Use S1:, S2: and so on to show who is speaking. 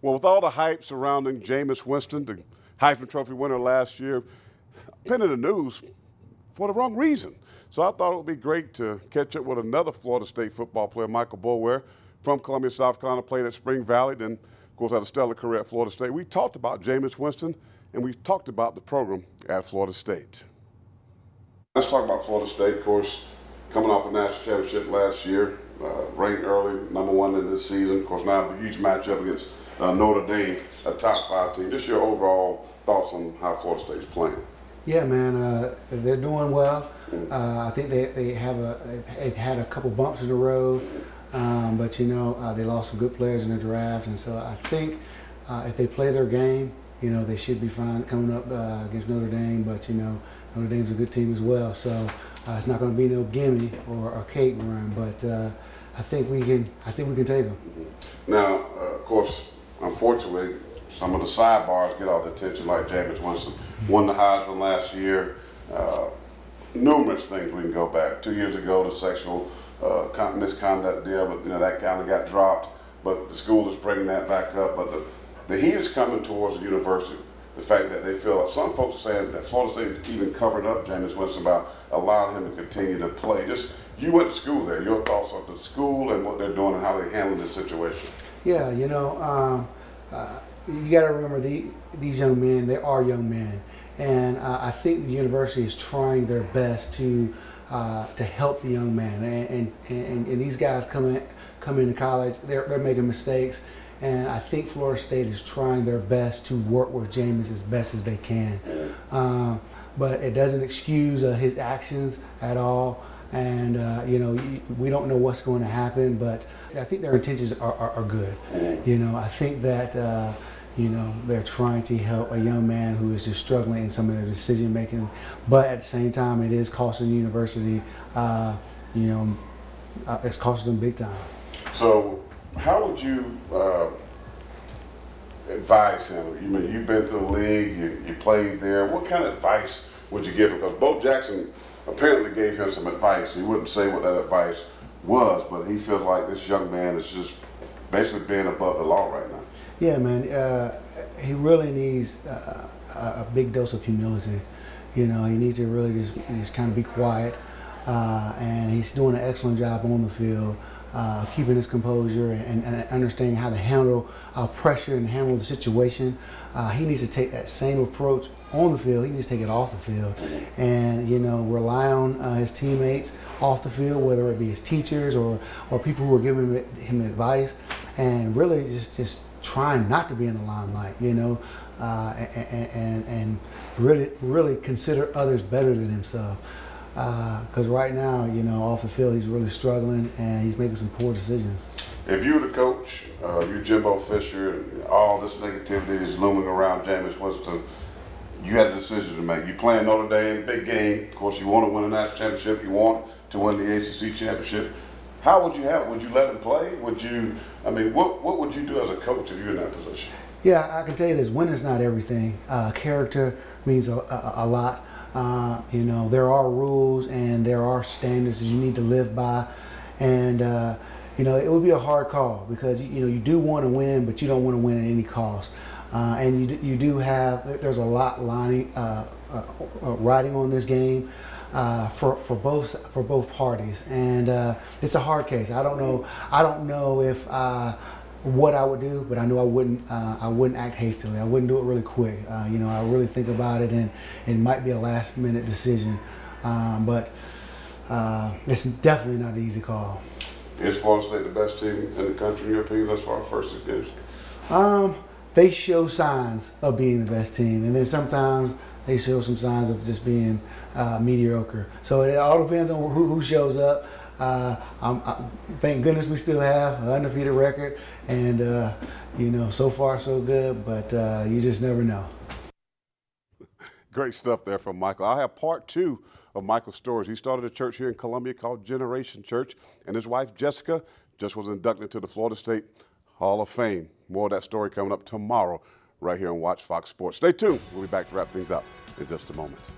S1: Well, with all the hype surrounding Jameis Winston, the Heisman Trophy winner last year, been in the news for the wrong reason. So I thought it would be great to catch up with another Florida State football player, Michael Boulware, from Columbia, South Carolina, played at Spring Valley, then, of course, had a stellar career at Florida State. We talked about Jameis Winston, and we talked about the program at Florida State. Let's talk about Florida State, of course, coming off the national championship last year, ranked early, #1 in this season. Of course, now a huge matchup against Notre Dame, a top 5 team. Just your overall thoughts on how Florida State is playing.
S2: Yeah, man, they're doing well. I think they've had a couple bumps in the road, but they lost some good players in the draft, and so I think if they play their game, they should be fine coming up against Notre Dame. But Notre Dame's a good team as well, so it's not going to be no gimme or a cake run. But I think we can take them.
S1: Now, of course, unfortunately, some of the sidebars get all the attention, like Jameis Winston won the Heisman last year. Numerous things we can go back. 2 years ago, the sexual misconduct deal, but that kind of got dropped. But the school is bringing that back up. But the heat is coming towards the university. The fact that they feel, some folks are saying that Florida State even covered up Jameis Winston by allowing him to continue to play. Just, you went to school there. Your thoughts on the school and what they're doing and how they handle this situation?
S2: Yeah, you got to remember these young men. They are young men, and I think the university is trying their best to help the young man. And these guys come into college, they're making mistakes. And I think Florida State is trying their best to work with Jameis as best as they can. But it doesn't excuse his actions at all. And, we don't know what's going to happen, but I think their intentions are good. I think that, they're trying to help a young man who is just struggling in some of their decision making. But at the same time, it is costing the university, it's costing them big time.
S1: So, how would you advise him? You've been to the league, you played there. What kind of advice would you give him? Because Bo Jackson apparently gave him some advice. He wouldn't say what that advice was, but he feels like this young man is just basically being above the law right now.
S2: Yeah, man. He really needs a big dose of humility. He needs to really just kind of be quiet. And he's doing an excellent job on the field. Keeping his composure and understanding how to handle pressure and handle the situation. He needs to take that same approach on the field. He needs to take it off the field, and rely on his teammates off the field, whether it be his teachers or people who are giving him advice, and really just trying not to be in the limelight. And really consider others better than himself. Because right now, off the field, he's really struggling and he's making some poor decisions.
S1: If you were the coach, you're Jimbo Fisher, and all this negativity is looming around Jameis Winston, you had a decision to make. You playing Notre Dame, big game. Of course, you want to win a national championship. You want to win the ACC championship. How would you have it? Would you let him play? What would you do as a coach if you're in that position?
S2: Yeah, I can tell you this: winning's not everything. Character means a lot. There are rules and there are standards that you need to live by, and it would be a hard call because you do want to win, but you don't want to win at any cost. And you do have, there's a lot riding on this game for both parties, and it's a hard case. I don't know if what I would do, but I know I wouldn't act hastily. I wouldn't do it really quick. I really think about it, and it might be a last minute decision, but it's definitely not an easy call.
S1: Is Florida State the best team in the country in your opinion as far as first games?
S2: They show signs of being the best team, and then sometimes they show some signs of just being mediocre. So it all depends on who shows up. Thank goodness we still have an undefeated record, and so far so good, but you just never know.
S1: Great stuff there from Michael. I have part 2 of Michael's stories. He started a church here in Columbia called Generation Church, and his wife Jessica just was inducted to the Florida State Hall of Fame. More of that story coming up tomorrow right here on Watch Fox Sports. Stay tuned. We'll be back to wrap things up in just a moment.